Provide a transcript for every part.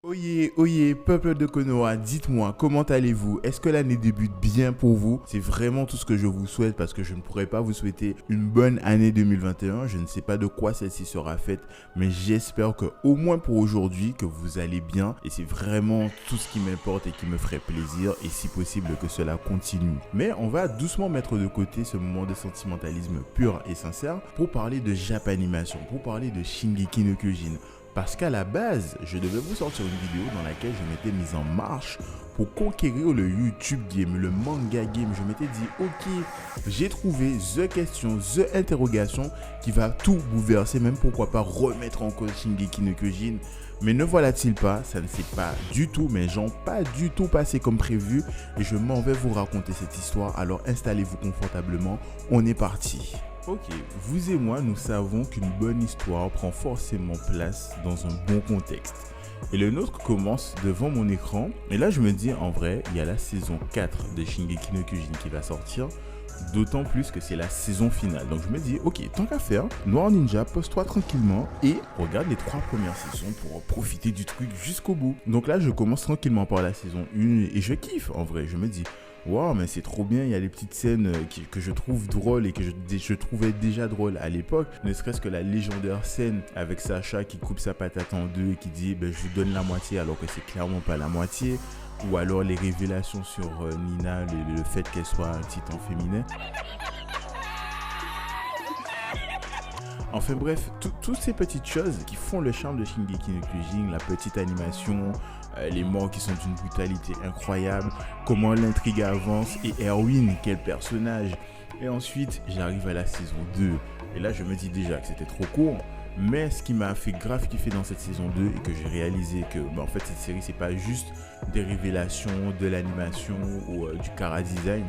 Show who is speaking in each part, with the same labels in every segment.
Speaker 1: Oyez, oyez, peuple de Konoha, dites-moi, comment allez-vous? Est-ce que l'année débute bien pour vous? C'est vraiment tout ce que je vous souhaite parce que je ne pourrais pas vous souhaiter une bonne année 2021. Je ne sais pas de quoi celle-ci sera faite, mais j'espère que au moins pour aujourd'hui, que vous allez bien. Et c'est vraiment tout ce qui m'importe et qui me ferait plaisir et si possible que cela continue. Mais on va doucement mettre de côté ce moment de sentimentalisme pur et sincère pour parler de Japanimation, pour parler de Shingeki no Kyojin. Parce qu'à la base, je devais vous sortir une vidéo dans laquelle je m'étais mise en marche pour conquérir le YouTube Game, le manga game. Je m'étais dit, ok, j'ai trouvé the question, the interrogation qui va tout bouleverser, même pourquoi pas remettre en cause Shingeki no Kyojin. Mais ne voilà-t-il pas, ça ne s'est pas du tout, mais genre pas du tout passé comme prévu. Et je m'en vais vous raconter cette histoire, alors installez-vous confortablement, on est parti. Ok, vous et moi, nous savons qu'une bonne histoire prend forcément place dans un bon contexte. Et le nôtre commence devant mon écran. Et là, je me dis, en vrai, il y a la saison 4 de Shingeki no Kyojin qui va sortir. D'autant plus que c'est la saison finale. Donc je me dis, ok, tant qu'à faire, Noir Ninja, pose-toi tranquillement et regarde les 3 premières saisons pour profiter du truc jusqu'au bout. Donc là, je commence tranquillement par la saison 1 et je kiffe, en vrai. Je me dis, waouh, mais c'est trop bien, il y a des petites scènes que je trouve drôles et que je trouvais déjà drôles à l'époque. Ne serait-ce que la légendaire scène avec Sacha qui coupe sa patate en deux et qui dit je vous donne la moitié alors que c'est clairement pas la moitié. Ou alors les révélations sur Nina, le fait qu'elle soit un titan féminin. Enfin bref, toutes ces petites choses qui font le charme de Shingeki no Kyojin, la petite animation, les morts qui sont d'une brutalité incroyable, comment l'intrigue avance et Erwin, quel personnage. Et ensuite, j'arrive à la saison 2 et là je me dis déjà que c'était trop court. Mais ce qui m'a fait grave kiffer dans cette saison 2 et que j'ai réalisé que en fait cette série c'est pas juste des révélations, de l'animation ou du chara-design,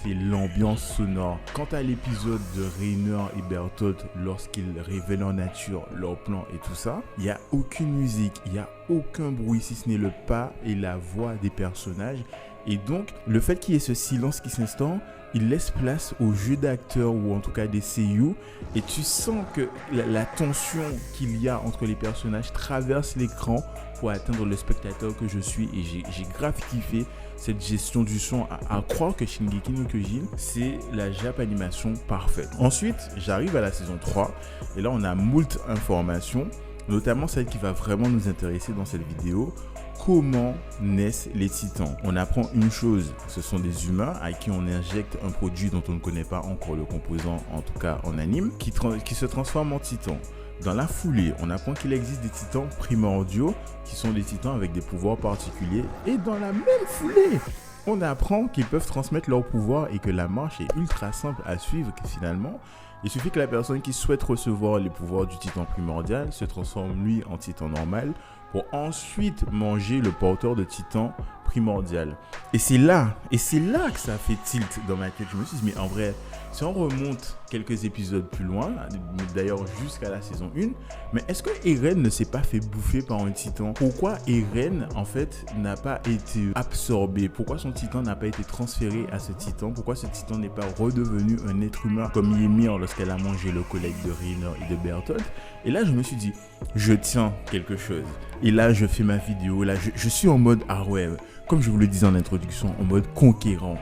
Speaker 1: c'est l'ambiance sonore. Quant à l'épisode de Reiner et Bertolt lorsqu'ils révèlent en nature leur plan et tout ça, il n'y a aucune musique, il n'y a aucun bruit si ce n'est le pas et la voix des personnages. Et donc le fait qu'il y ait ce silence qui s'instaure, il laisse place au jeu d'acteurs ou en tout cas des seiyuu et tu sens que la tension qu'il y a entre les personnages traverse l'écran pour atteindre le spectateur que je suis et j'ai grave kiffé cette gestion du son à croire que Shingeki no Kyojin c'est la Japanimation parfaite. Ensuite j'arrive à la saison 3 et là on a moult informations, notamment celle qui va vraiment nous intéresser dans cette vidéo. Comment naissent les titans? On apprend une chose, ce sont des humains à qui on injecte un produit dont on ne connaît pas encore le composant, en tout cas en anime, qui se transforme en titan. Dans la foulée, on apprend qu'il existe des titans primordiaux qui sont des titans avec des pouvoirs particuliers. Et dans la même foulée, on apprend qu'ils peuvent transmettre leurs pouvoirs et que la marche est ultra simple à suivre finalement. Il suffit que la personne qui souhaite recevoir les pouvoirs du titan primordial se transforme lui en titan normal pour ensuite manger le porteur de titan primordial. Et c'est là que ça fait tilt dans ma tête. Je me suis dit, mais en vrai, si on remonte quelques épisodes plus loin, d'ailleurs jusqu'à la saison 1, mais est-ce que Eren ne s'est pas fait bouffer par un titan? Pourquoi Eren, en fait, n'a pas été absorbé? Pourquoi son titan n'a pas été transféré à ce titan? Pourquoi ce titan n'est pas redevenu un être humain comme Ymir lorsqu'elle a mangé le collègue de Reiner et de Bertolt? Et là, je me suis dit, je tiens quelque chose. Et là, je fais ma vidéo. Là, je suis en mode, ah ouais, comme je vous le disais en introduction, en mode conquérant.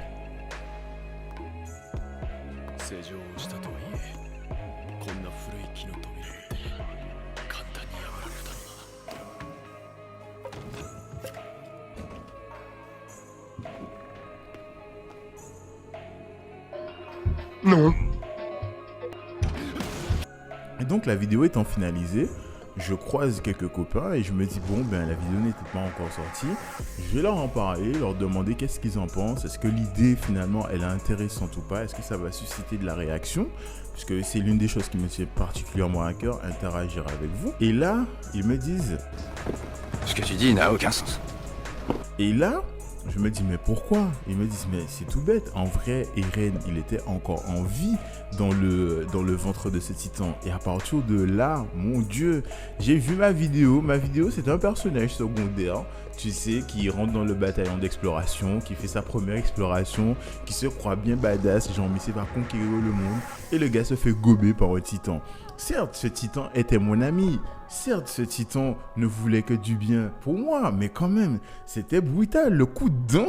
Speaker 1: Non. Et donc la vidéo étant finalisée, je croise quelques copains et je me dis bon la vidéo n'était pas encore sortie, je vais leur en parler, leur demander qu'est-ce qu'ils en pensent, est-ce que l'idée finalement elle est intéressante ou pas, est-ce que ça va susciter de la réaction, puisque c'est l'une des choses qui me tient particulièrement à cœur, interagir avec vous. Et là ils me disent
Speaker 2: ce que tu dis n'a aucun sens.
Speaker 1: Et là je me dis mais pourquoi? Ils me disent mais c'est tout bête, en vrai Eren il était encore en vie dans le ventre de ce titan. Et à partir de là, mon dieu, j'ai vu ma vidéo c'est un personnage secondaire, tu sais, qui rentre dans le bataillon d'exploration, qui fait sa première exploration, qui se croit bien badass, genre mais c'est va conquérir le monde, et le gars se fait gober par un titan. Certes, ce titan était mon ami. Certes, ce titan ne voulait que du bien pour moi. Mais quand même, c'était brutal. Le coup de dent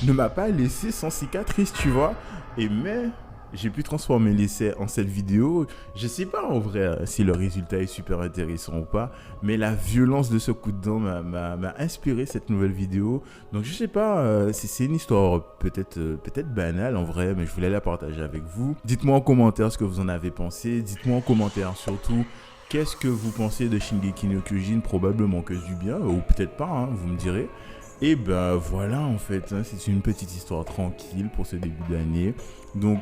Speaker 1: ne m'a pas laissé sans cicatrice, tu vois. Mais j'ai pu transformer l'essai en cette vidéo. Je sais pas en vrai si le résultat est super intéressant ou pas, mais la violence de ce coup de dent m'a inspiré cette nouvelle vidéo. Donc je sais pas, c'est une histoire peut-être banale en vrai, mais je voulais la partager avec vous. Dites-moi en commentaire ce que vous en avez pensé. Dites-moi en commentaire surtout qu'est-ce que vous pensez de Shingeki no Kyojin. Probablement que du bien, ou peut-être pas, hein, vous me direz. Et ben voilà en fait, hein, c'est une petite histoire tranquille pour ce début d'année. Donc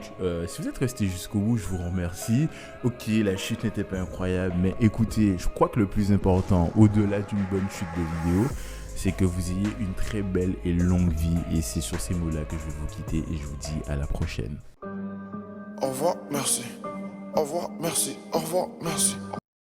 Speaker 1: si vous êtes resté jusqu'au bout, je vous remercie. Ok, la chute n'était pas incroyable, mais écoutez, je crois que le plus important, au-delà d'une bonne chute de vidéo, c'est que vous ayez une très belle et longue vie. Et c'est sur ces mots-là que je vais vous quitter et je vous dis à la prochaine.
Speaker 3: Au revoir, merci. Au revoir, merci. Au revoir, merci.